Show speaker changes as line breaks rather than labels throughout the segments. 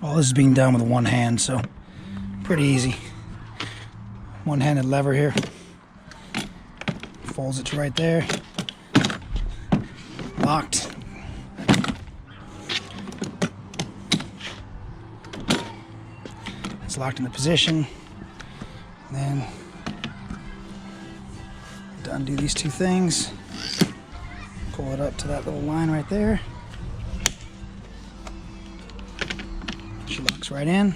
All this is being done with one hand, so pretty easy. One-handed lever here. Folds it to right there. Locked. It's locked in the position. And then to undo these two things, pull it up to that little line right there. She locks right in.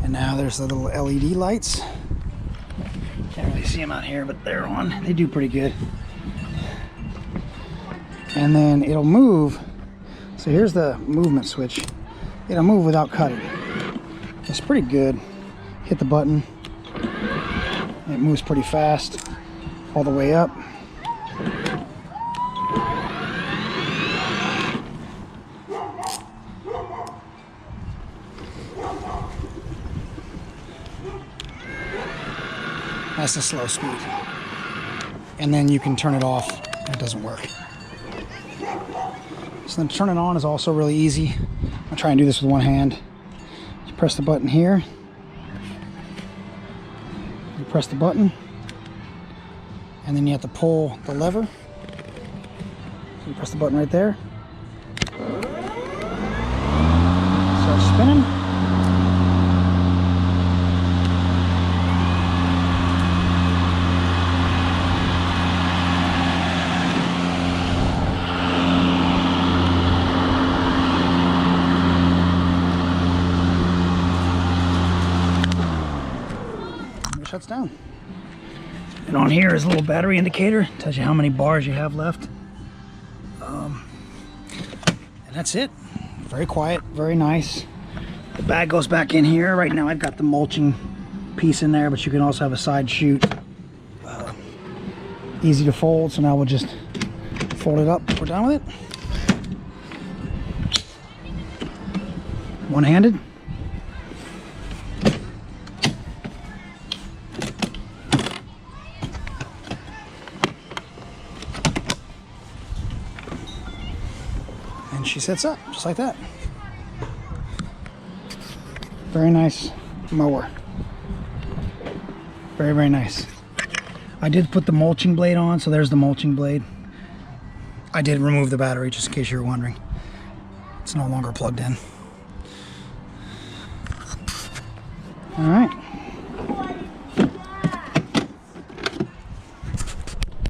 And now there's the little LED lights. Can't really see them out here, but they're on. They do pretty good. And then it'll move. So here's the movement switch. It'll move without cutting. It's pretty good. Hit the button. It moves pretty fast all the way up. That's the slow speed. And then you can turn it off and it doesn't work. So then to turn it on is also really easy. I'll try and do this with one hand. You press the button here. You press the button. And then you have to pull the lever. So you press the button right there. Start spinning. Shuts down. And on here is a little battery indicator, tells you how many bars you have left. And that's it. Very quiet, very nice. The bag goes back in here. Right now I've got the mulching piece in there, but you can also have a side chute. Easy to fold, so now we'll just fold it up. We're done with it. One-handed. And she sets up just like that. Very nice mower. Very, very nice. I did put the mulching blade on, so there's the mulching blade. I did remove the battery just in case you were wondering. It's no longer plugged in. All right.